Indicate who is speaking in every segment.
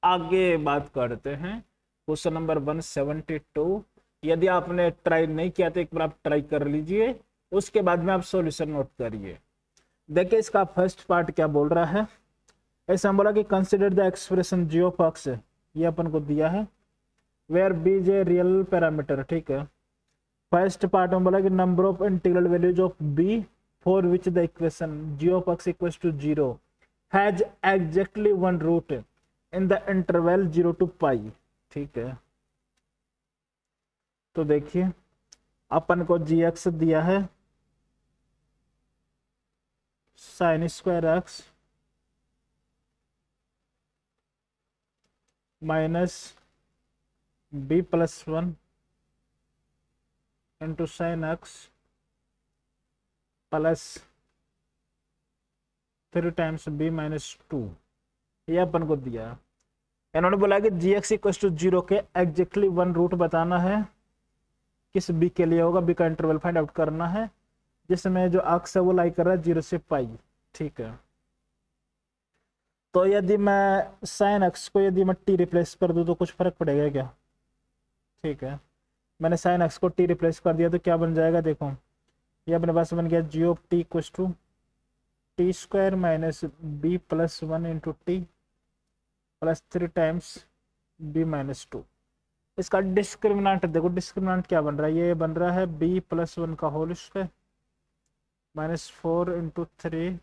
Speaker 1: आगे बात करते हैं क्वेश्चन नंबर 172। यदि आपने ट्राई नहीं किया तो एक बार आप ट्राई कर लीजिए, उसके बाद में आप सॉल्यूशन नोट करिए। देखिए इसका फर्स्ट पार्ट क्या बोल रहा है। ऐसा बोला कि consider the expression G of X, ये अपन को दिया है, where B is a real parameter. ठीक है, फर्स्ट पार्ट में बोला कि number of integral values of B for which the equation G of X equals to 0 has exactly one root in the interval 0 to pi. ठीक है, तो देखिए अपन को जी एक्स दिया है sine square X minus B plus 1 into sine X plus 3 times B minus 2, ये अपन को दिया। इन्होंने बोला कि जी एक्स इक्वल टू 0 के एग्जैक्टली वन रूट बताना है, किस बी के लिए होगा, बी का इंटरवल फाइंड आउट करना है जिसमें जो अक्स है वो लाई कर रहा है 0 से पाई। ठीक है, तो यदि मैं साइन एक्स को यदि मैं टी रिप्लेस कर दूं तो कुछ फर्क पड़ेगा क्या? ठीक है, मैंने साइन एक्स को टी रिप्लेस कर दिया तो क्या बन जाएगा, देखो ये अपने पास बन गया G of T equal to T square minus B plus 1 into T plus 3 times B minus 2। इसका डिस्क्रिमिनेंट देखो, डिस्क्रिमिनेंट क्या बन रहा है, ये बन रहा है बी प्लस 1 का whole square minus 4 into 3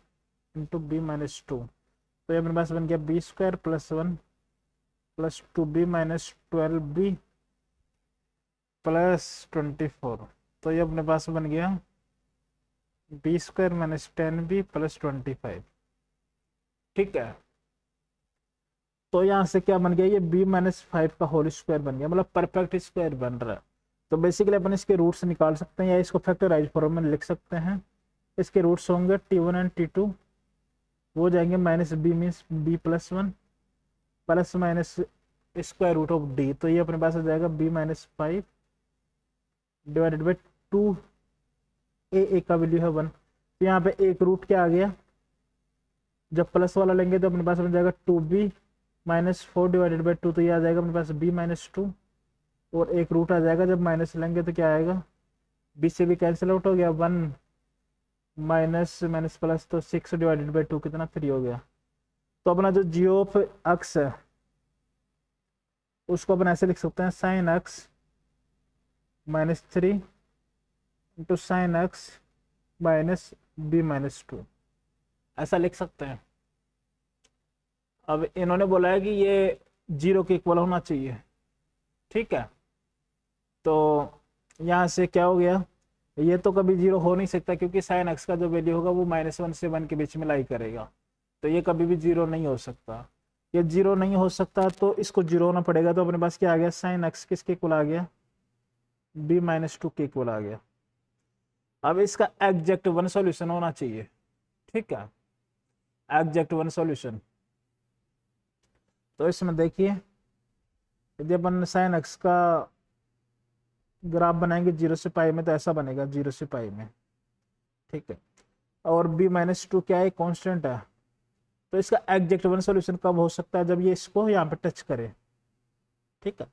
Speaker 1: into B minus 2। तो ये अपने पास बन गया B square plus 1 plus 2b minus 12b plus 24। तो ये अपने पास बन गया B square minus 10b plus 25। ठीक है, तो यहाँ से क्या बन गया, ये b माइनस 5 का होल स्क्वायर बन गया, मतलब परफेक्ट स्क्वायर बन रहा है। तो बेसिकली अपन इसके रूट्स निकाल सकते हैं या इसको फैक्टराइज फॉर्म में लिख सकते हैं। इसके रूट्स होंगे t1 एंड t2, वो जाएंगे minus B means B plus 1 plus minus square root of D. तो ये अपने पास आ जाएगा B minus 5 divided by 2, A का वैल्यू है 1। तो यहाँ पे एक रूट क्या आ गया, जब प्लस वाला लेंगे तो अपने पास बन जाएगा 2b माइनस 4 डिवाइडेड बाई 2, तो ये आ जाएगा अपने पास b माइनस 2, और एक रूट आ जाएगा जब माइनस लेंगे तो क्या आएगा, b से भी कैंसिल आउट हो गया, 1 माइनस माइनस प्लस, तो 6 डिवाइडेड बाई 2 कितना 3 हो गया। तो अपना जो जी ऑफ एक्स है उसको अपन ऐसे लिख सकते हैं sine X minus 3 into sine X minus B minus 2, ऐसा लिख सकते हैं। अब इन्होंने बोला है कि ये 0 के इक्वल होना चाहिए। ठीक है, तो यहाँ से क्या हो गया, ये तो कभी 0 हो नहीं सकता क्योंकि साइन एक्स का जो वैल्यू होगा वो -1 से 1 के बीच में लाई करेगा, तो ये कभी भी 0 नहीं हो सकता। ये 0 नहीं हो सकता तो इसको 0 होना पड़ेगा। तो अपने पास क्या आ गया, साइन एक्स किसके इक्वल आ गया, b माइनस 2 के इक्वल आ गया। अब इसका एग्जैक्ट वन सॉल्यूशन होना चाहिए। ठीक है, एग्जैक्ट वन सॉल्यूशन। तो इसमें देखिए यदि अपन साइन एक्स का ग्राफ बनाएंगे 0 से पाई में तो ऐसा बनेगा 0 से पाई में। ठीक है, और b माइनस 2 क्या है, कांस्टेंट है। तो इसका एग्जैक्ट वन सॉल्यूशन कब हो सकता है, जब ये इसको यहाँ पे टच करे। ठीक है,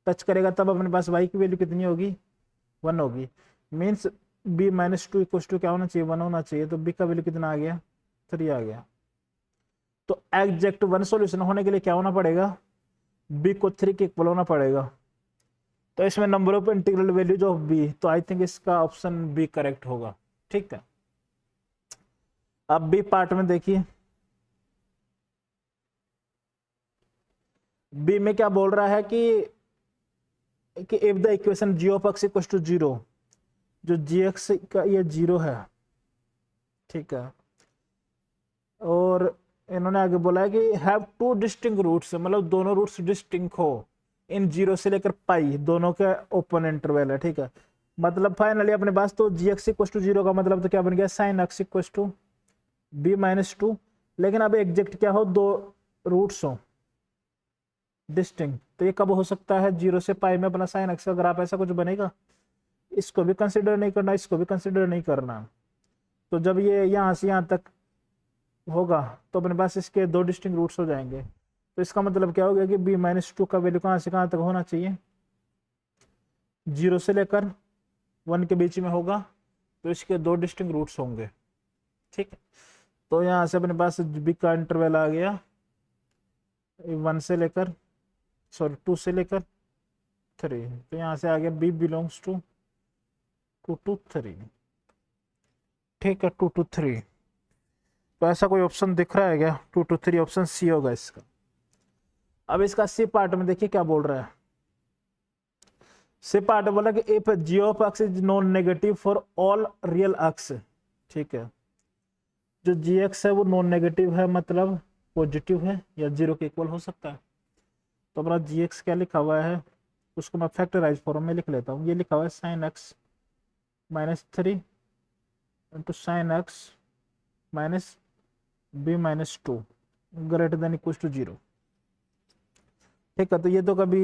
Speaker 1: टच करेगा तब अपने पास y की वैल्यू कितनी होगी, 1 होगी। Means b minus 2 equal to क्या होना चाहिए, 1 होना चाहिए। तो b का वैल्यू कितना आ गया, 3 आ गया। तो एग्जैक्ट वन सॉल्यूशन होने के लिए क्या होना पड़ेगा, b को 3 के इक्वल होना पड़ेगा। तो इसमें number of integral values of b, तो आई थिंक इसका ऑप्शन बी करेक्ट होगा। ठीक है, अब बी पार्ट में देखिए, बी में क्या बोल रहा है कि if the equation G of X equal to 0, जो जी एक्स का ये 0 है। ठीक है, और इन्होंने आगे बोला है कि हैव टू डिस्टिंक्ट रूट्स, मतलब दोनों रूट्स डिस्टिंक्ट हो इन 0 से लेकर पाई, दोनों के ओपन इंटरवल है। ठीक है, मतलब फाइनली अपने पास तो जी एक्स इक्वल टू 0 का मतलब तो क्या बन गया, sine X equal to B minus 2। लेकिन अब एग्जैक्ट क्या हो, दो रूट्स हो डिस्टिंक्ट, तो ये कब हो सकता है, 0 से पाई में अपना साइन एक्स का ग्राफ ऐसा कुछ बनेगा। इसको भी कंसिडर नहीं करना, इसको भी कंसिडर नहीं करना। तो जब ये यहाँ से यहाँ तक होगा तो अपने पास इसके दो डिस्टिंक्ट रूट्स हो जाएंगे। तो इसका मतलब क्या हो गया कि b माइनस टू का वैल्यू कहाँ से कहाँ तक होना चाहिए, 0 से लेकर 1 के बीच में होगा। तो इसके दो डिस्टिंक्ट रूट्स होंगे, ठीक है। तो यहाँ से अपने पास b का इंटरवल आ गया 1 से लेकर, सॉरी 2 से लेकर 3। तो यहाँ से आ गया b बिलोंग्स टू 2 to 3, ठीक है, 2 to 3। तो ऐसा कोई ऑप्शन दिख रहा है क्या, 2 to 3 ऑप्शन सी होगा इसका। अब इसका सी पार्ट में देखिए क्या बोल रहा है। सी पार्ट बोला कि if G of X is non negative for all real X, ठीक है। जो जी एक्स है वो नॉन नेगेटिव है, मतलब पॉजिटिव है या 0 के इक्वल हो सकता है। तो अपना जी एक्स क्या लिखा हुआ है, उसको मैं फैक्टराइज फॉर्म में लिख लेता हूँ। ये लिखा हुआ है sine X minus 3 into sine X minus b minus 2 greater than equal to 0, ठीक है। तो ये तो कभी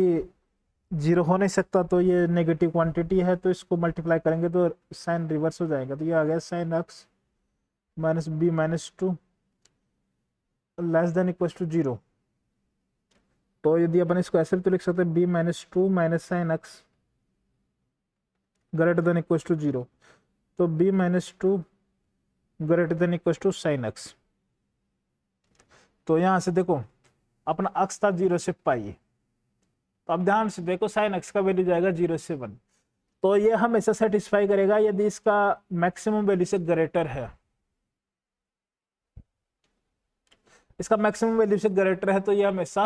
Speaker 1: 0 हो नहीं सकता, तो ये नेगेटिव क्वांटिटी है, तो इसको मल्टीप्लाई करेंगे तो साइन रिवर्स हो जाएगा। तो ये आ गया sine X minus b minus 2 less than equal to 0। तो यदि अपन इसको ऐसे तो लिख सकते हैं b minus 2 minus sine X greater than equal to 0। तो b minus 2 greater than equal to sine X. तो यहां से देखो अपना अक्स था 0 से पाई, तो अब ध्यान से देखो साइन एक्स का वैल्यू जाएगा 0 से 1। तो ये हमेशा सेटिस्फाई करेगा यदि इसका मैक्सिमम वैल्यू से ग्रेटर है, इसका मैक्सिमम वैल्यू से ग्रेटर है तो ये हमेशा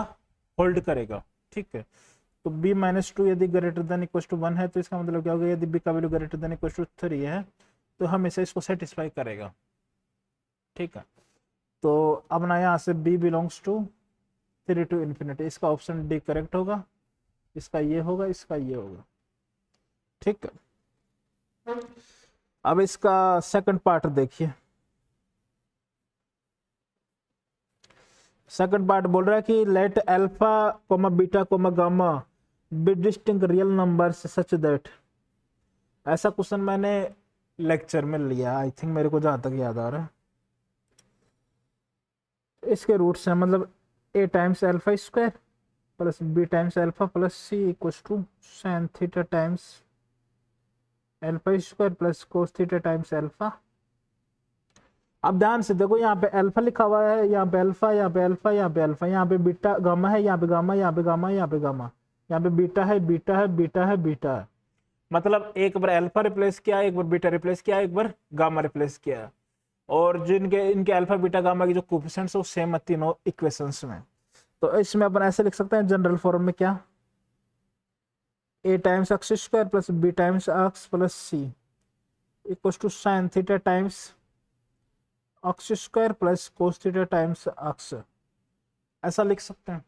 Speaker 1: होल्ड करेगा, ठीक है। तो b माइनस 2 यदि ग्रेटर देन इक्वल टू 1 है, तो इसका मतलब क्या होगा, यदि b का value greater than equal to 3 है तो हमेशा इसको सेटिस्फाई करेगा, ठीक है। तो अब ना यहाँ से b belongs to 3 to infinity, इसका ऑप्शन डी करेक्ट होगा, इसका ये होगा, इसका ये होगा, ठीक है। अब इसका सेकंड पार्ट देखिए। सेकंड पार्ट बोल रहा है कि let alpha comma beta comma gamma be distinct real numbers such that. ऐसा क्वेश्चन मैंने लेक्चर में लिया, आई थिंक मेरे को जहां तक याद आ रहा है। इसके रूट्स हैं, मतलब a times alpha square plus b times alpha plus c equals to sine theta times alpha square plus cos theta times alpha. अब ध्यान से देखो, यहाँ पे अल्फा लिखा हुआ है, यहाँ पे अल्फा, यहाँ पे अल्फा, यहाँ पे अल्फा, यहाँ पे बीटा गामा है, यहाँ पे गामा, यहाँ पे गामा, यहाँ पे गामा, यहाँ पे बीटा है, बीटा है, बीटा है, बीटा है। मतलब एक बार अल्फा रिप्लेस किया, एक बार बीटा रिप्लेस किया, एक बार गामा रिप्लेस किया, और जिनके इनके अल्फा बीटा गामा की जो कोफिशिएंट्स है वो सेम है तीनों इक्वेशंस में। तो इसमें अपन ऐसे लिख सकते हैं जनरल फॉर्म में, क्या, a times X square plus b times X plus c equal to sine theta times X square plus cos theta times X, ऐसा लिख सकते हैं।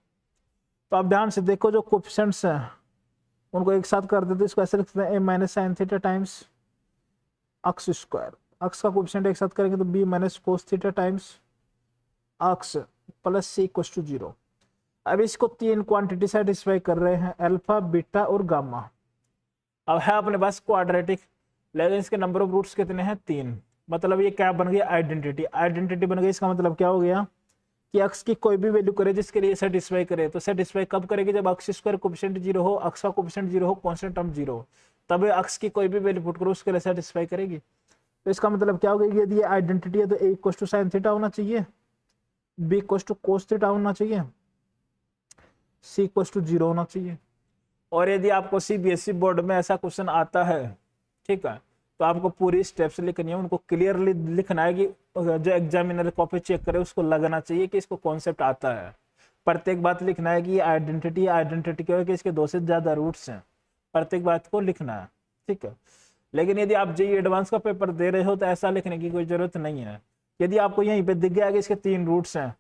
Speaker 1: तो आप ध्यान से देखो, जो कोफिशिएंट्स हैं उनको एक साथ कर देते, इसको ऐसे लिख सकते हैं a minus sine theta times X square, X का कोफिशिएंट एक साथ करेंगे तो b minus cos theta times X plus c equal to 0। अब इसको तीन क्वांटिटी सेटिस्फाई कर रहे हैं, अल्फा बीटा और गामा। अब है अपने पास क्वाड्रेटिक, लेकिन इसके नंबर ऑफ रूट्स कितने हैं, 3। मतलब ये क्या बन गया, आइडेंटिटी। आइडेंटिटी बन गई, इसका मतलब क्या हो गया कि एक्स की कोई भी वैल्यू करे जिसके लिए सेटिस्फाई करे, तो सेटिस्फाई कब करेगी, जब एक्स स्क्वायर कोफिशिएंट 0 हो, एक्स का कोफिशिएंट 0 हो, कांस्टेंट टर्म 0 हो, तब एक्स की कोई भी वैल्यू पुट करो उसके लिए सेटिस्फाई करेगी। तो इसका मतलब क्या होगा, यदि ये आइडेंटिटी है तो a equal to sine theta होना चाहिए, b equal to cos theta होना चाहिए, c इक्वल टू 0 होना चाहिए। और यदि आपको सीबीएसई बोर्ड में ऐसा क्वेश्चन आता है, ठीक है, तो आपको पूरी स्टेप्स लिखनी है, उनको क्लियरली लिखना है कि जो एग्जामिनर कॉपी चेक करे उसको लगना चाहिए कि इसको कॉन्सेप्ट आता है। प्रत्येक बात लिखना है कि आइडेंटिटी, आइडेंटिटी क्या है कि इसके 2 से ज्यादा रूट्स हैं, प्रत्येक बात को लिखना है, ठीक है। लेकिन यदि आप जेईई एडवांस का पेपर दे रहे हो तो ऐसा लिखने की कोई जरूरत नहीं है। यदि आपको यहीं पे दिख गया कि इसके 3 रूट्स हैं,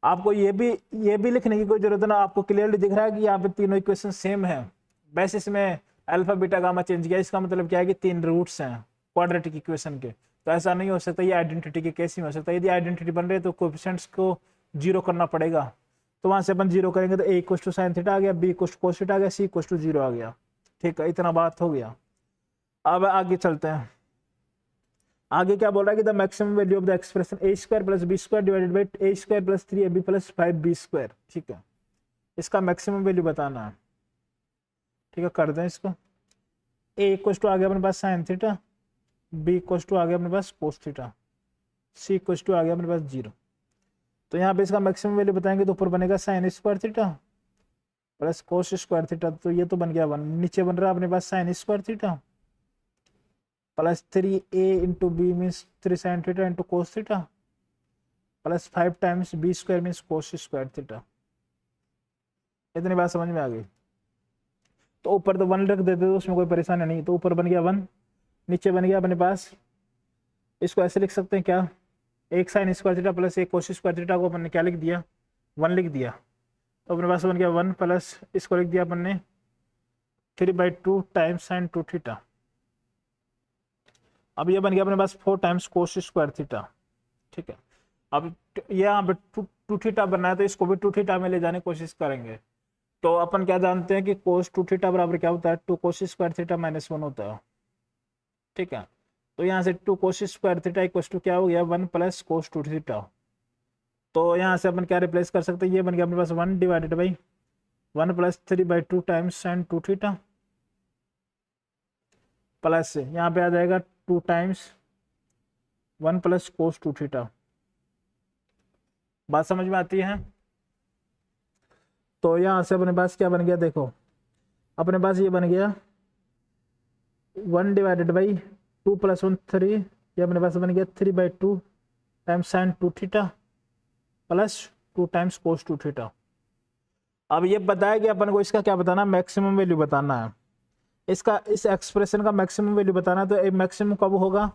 Speaker 1: आपको ये भी लिखने की कोई जरूरत ना, आपको क्लियरली दिख रहा है कि यहाँ पे तीनों इक्वेशन सेम है, बस इसमें अल्फा बीटा गामा चेंज किया, इसका मतलब क्या है कि 3 रूट्स हैं क्वाड्रेटिक इक्वेशन के। तो ऐसा नहीं हो सकता, ये आइडेंटिटी के केस में हो सकता है। यदि आइडेंटिटी बन रही है तो कोफिशिएंट्स को 0 करना पड़ेगा, तो वहां से अपन 0 करेंगे तो a equal to sine theta आ गया, b equal to cos theta आ गया, c इक्वल टू 0 आ गया, ठीक है। इतना बात हो गया। अब आगे चलते हैं। आगे क्या बोल रहा है कि the maximum value of the expression a square plus b square divided by a square plus 3ab plus 5b square, ठीक है। इसका मैक्सिमम वैल्यू बताना है। ठीक है, कर दें इसको। ए इक्वल टू आ गया अपने पास sine theta, B equal to आ गया अपने पास cos theta, C equal to आ गया अपने पास 0। तो यहाँ पे इसका मैक्सिमम वैल्यू बताएंगे तो ऊपर बनेगा साइन स्क्वायर थीटा प्लस कोस स्क्वायर थीटा, तो ये तो बन गया 1। नीचे बन रहा है अपने पास sine square theta plus 3a into B means 3 sine theta into cos theta plus 5 times B square means cos square theta. इतनी बात समझ में आ गई। तो ऊपर तो 1 रख देते तो उसमें कोई परेशानी नहीं, तो ऊपर बन गया 1, नीचे बन गया अपने पास, इसको ऐसे लिख सकते हैं क्या, एक साइन स्क्वायर थीटा प्लस एक कोस स्क्वायर थीटा को अपन ने क्या लिख दिया, 1 लिख दिया। तो अपने पास बन गया 1 प्लस इसको लिख दिया अपन ने 3/2 टाइम्स साइन 2 थीटा। अब ये बन गया अपने पास 4 टाइम्स कोस स्क्वायर थीटा। ठीक है, अब ये यहाँ पे 2 थीटा बनना है तो इसको भी 2 थीटा में ले जाने की कोशिश करेंगे। तो अपन क्या जानते हैं कि कोस 2 थीटा बराबर क्या होता है, 2 कोस स्क्वायर थीटा माइनस 1 होता है। ठीक है, तो यहाँ से 2 cos square theta equal to क्या हो गया, 1 प्लस कोस 2 थीटा। तो यहाँ से अपन क्या रिप्लेस कर सकते हैं, ये बन गया अपने पास 1 divided by 1 plus 3/2 times sine 2 theta plus यहाँ पे आ जाएगा 2 टाइम्स 1 प्लस कोस 2 थीटा। बात समझ में आती है। तो यहाँ से अपने पास क्या बन गया, देखो अपने पास ये बन गया 1 डिवाइडेड बाई 2 प्लस 1 3, ये अपने पास बन गया 3/2 times sine 2 theta plus 2 times cos 2 theta. अब ये बताया कि अपन को इसका क्या बताना, मैक्सिमम वैल्यू बताना है। इसका इस एक्सप्रेशन का मैक्सिमम वैल्यू बताना है। तो मैक्सिमम कब होगा,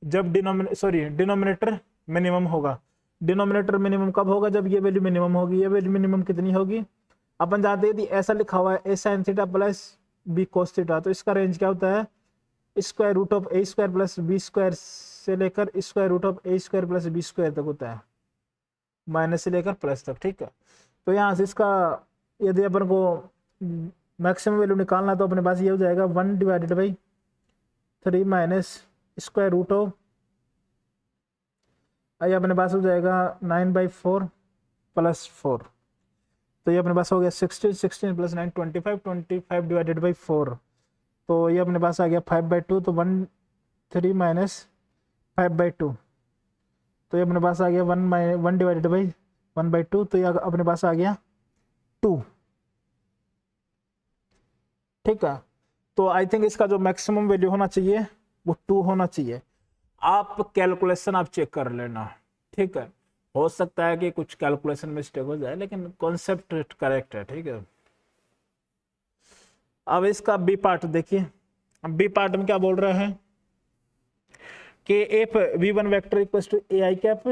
Speaker 1: जब डिनोमिनेटर मिनिमम होगा। डिनोमिनेटर मिनिमम कब होगा, जब ये वैल्यू मिनिमम होगी। ये वैल्यू मिनिमम कितनी होगी, अपन जानते हैं ऐसा लिखा हुआ है A sine theta plus B cos theta, तो इसका रेंज क्या होता है, square root of A square plus B square से लेकर square root of A square plus B square तक होता है, माइनस से लेकर प्लस तक। ठीक है, तो यहाँ से इसका यदि अपन को मैक्सिमम वैल्यू निकालना तो अपने पास ये हो जाएगा 1 divided by 3 minus square root of, ये अपने पास हो जाएगा 9/4 प्लस 4, तो ये अपने पास हो गया 16 प्लस 9 25 डिवाइडेड बाई 4, तो ये अपने पास आ गया 5/2, तो 3 माइनस 5/2, तो ये अपने पास आ गया 1 डिवाइडेड बाई 1/2, तो ये अपने पास आ गया 2। ठीक है, तो आई थिंक इसका जो मैक्सिमम वैल्यू होना चाहिए वो 2 होना चाहिए। आप कैलकुलेशन आप चेक कर लेना। ठीक है, हो सकता है कि कुछ कैलकुलेशन मिस्टेक हो जाए लेकिन कॉन्सेप्ट करेक्ट है। ठीक है, अब इसका बी पार्ट देखिए। अब बी पार्ट में क्या बोल रहे हैं कि F v1 vector equal to A I cap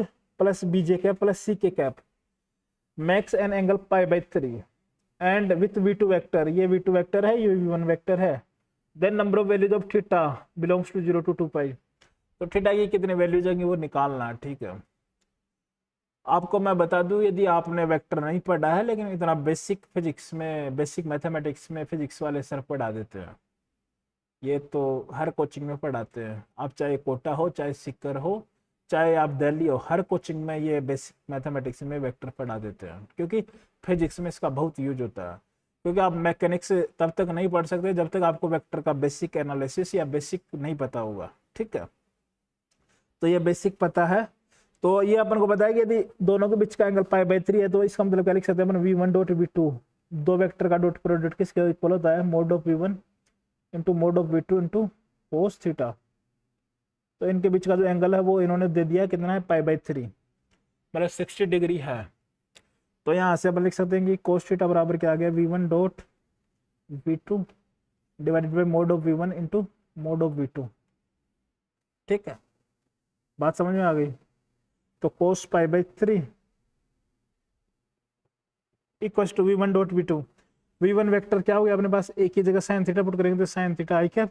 Speaker 1: plus B J cap plus C K cap makes an angle π/3 and with v2 vector, ये v2 वेक्टर है, ये v1 वेक्टर है। Then number of values of theta belongs to 0 to 2π, तो theta की कितने values होंगी वो निकालना है। ठीक है, आपको मैं बता दूं यदि आपने वेक्टर नहीं पढ़ा है लेकिन इतना बेसिक फिजिक्स में, बेसिक मैथमेटिक्स में फिजिक्स वाले सर पढ़ा देते हैं, ये तो हर कोचिंग में पढ़ाते हैं। आप चाहे कोटा हो, चाहे सिक्कर हो, चाहे आप दिल्ली हो, हर कोचिंग में ये बेसिक मैथमेटिक्स में वेक्टर पढ़ा देते हैं, क्योंकि फिजिक्स में इसका बहुत यूज होता है। क्योंकि आप मैकेनिक्स तब तक नहीं पढ़ सकते जब तक आपको वेक्टर का बेसिक एनालिसिस या बेसिक नहीं पता होगा। ठीक है, तो ये बेसिक पता है। तो ये अपन को बताया कि यदि दोनों के बीच का एंगल π/3 है तो इसका मतलब क्या लिख सकते हैं अपन, v1 डॉट v2, दो वेक्टर का डॉट प्रोडक्ट किसके इक्वल होता है, mode of v1 into mod of v2 into cos theta. तो इनके बीच का जो एंगल है वो इन्होंने दे दिया कितना है, π/3, मतलब 60 डिग्री है। तो यहाँ से अपन लिख सकते हैं कि कोस थीटा बराबर क्या आ गया, v1 dot v2 divided by mod of v1 into mod of v2। ठीक है, बात समझ में आ गई। तो cos π/3 equals to v1 dot v2, v1 vector क्या हो गया अपने पास, एक ही जगह साइन थीटा पुट करेंगे तो साइन थीटा आई कैप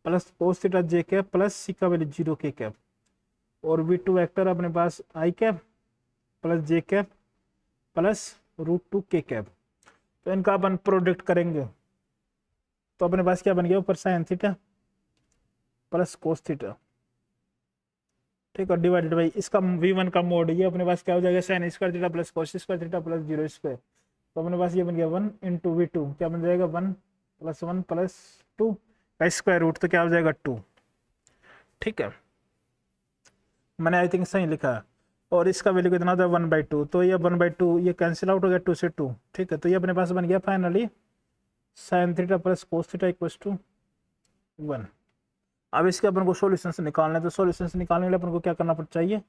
Speaker 1: प्लस कोस थीटा जे कैप प्लस सी का वैल्यू 0 के कैप, और v2 वेक्टर अपने पास आई कैप प्लस जे कैप प्लस √2 के कैप। तो इनका अपन प्रोडक्ट करेंगे तो अपने पास क्या बन गया, ऊपर sign theta plus cos theta. ठीक है, डिवाइडेड बाई इसका v1 का मोड, ये अपने पास क्या हो जाएगा साइन स्क्वायर थीटा प्लस कोस स्क्वायर थीटा प्लस 0 स्क्वायर। तो अपने पास ये बन गया 1 इंटू v2, क्या बन जाएगा 1 प्लस 2 का स्क्वायर रूट, तो क्या हो जाएगा 2। ठीक है, मैंने आई थिंक सही लिखा है। और इसका वैल्यू कितना था 1/2, तो ये 1/2 ये कैंसिल आउट हो गया 2 से 2। ठीक है, तो ये अपने पास बन गया finally sine theta plus cos theta equals to 1। अब इसके अपन को सॉल्यूशंस निकालना है, तो सॉल्यूशंस निकालने के लिए अपन को क्या करना चाहिए,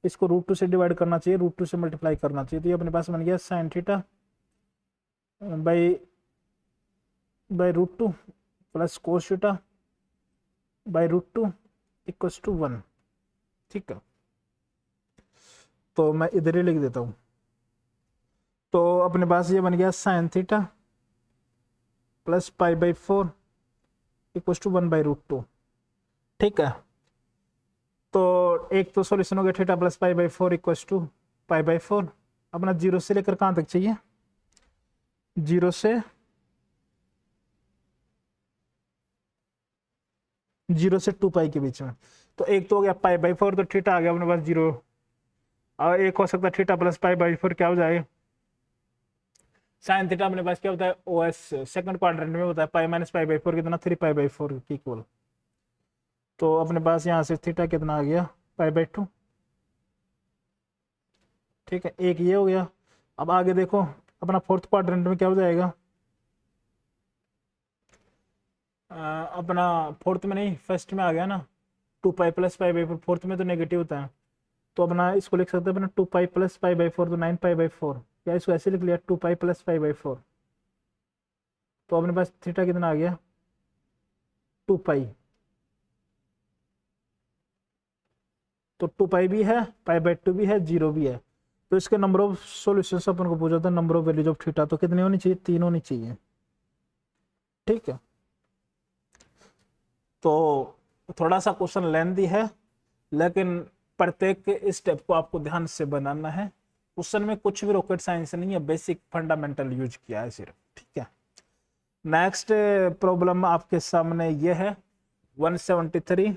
Speaker 1: इसको √2 से डिवाइड करना चाहिए, √2 से मल्टीप्लाई करना चाहिए। तो ये अपने पास बन गया sine theta by √2 plus cos theta by √2 equals to 1। ठीक है, तो मैं इधर ही लिख देता हूँ। तो अपने पास ये बन गया sine theta plus π/4 equals to 1/√2। ठीक है, तो एक तो सॉल्यूशन हो गया थीटा प्लस π/4 इक्वल्स टू π/4। अपना 0 से लेकर कहाँ तक चाहिए, 0 से 2π के बीच में। तो एक तो हो गया π/4, तो थीटा आ गया अपने पास 0, और एक हो सकता है थीटा प्लस π/4 क्या हो जाए साइन थीटा। अपने पास क्या होता है OS सेकंड क्वाड्रेंट में होता है पाई माइनस π/4 कितना 3π/4 की इक्वल। तो अपने पास यहाँ से थीटा कितना आ गया π/2। ठीक है, एक ये हो गया। अब आगे देखो अपना फोर्थ क्वाड्रेंट में क्या हो जाएगा, अपना फोर्थ में नहीं फर्स्ट में आ गया ना 2π प्लस π/4, फोर्थ में तो नेगेटिव होता है। तो अपना इसको लिख सकते हैं अपना 2π प्लस π/4, तो 9π/4, या इसको ऐसे लिख लिया 2π प्लस π/4। तो अपने पास थीटा कितना आ गया 2π। तो 2π भी है, π/2 भी है, 0 भी है। तो इसके नंबर ऑफ सॉल्यूशंस अपन को पूछा था, number of values of theta, तो कितनी होनी चाहिए, 3 होनी चाहिए। ठीक है, तो थोड़ा सा क्वेश्चन लेंथी है, लेकिन प्रत्येक स्टेप को आपको ध्यान से बनाना है। क्वेश्चन में कुछ भी रॉकेट साइंस नहीं है, बेसिक फंडामेंटल यूज किया है सिर्फ। ठीक है, नेक्स्ट प्रॉब्लम आपके सामने ये है 173।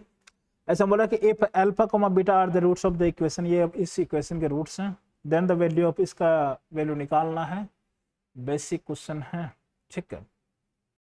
Speaker 1: ऐसा बोला कि if alpha comma beta are the roots of the equation, ये इस इक्वेशन के रूट्स हैं, देन द वैल्यू ऑफ, इसका वैल्यू निकालना है। बेसिक क्वेश्चन है। ठीक है,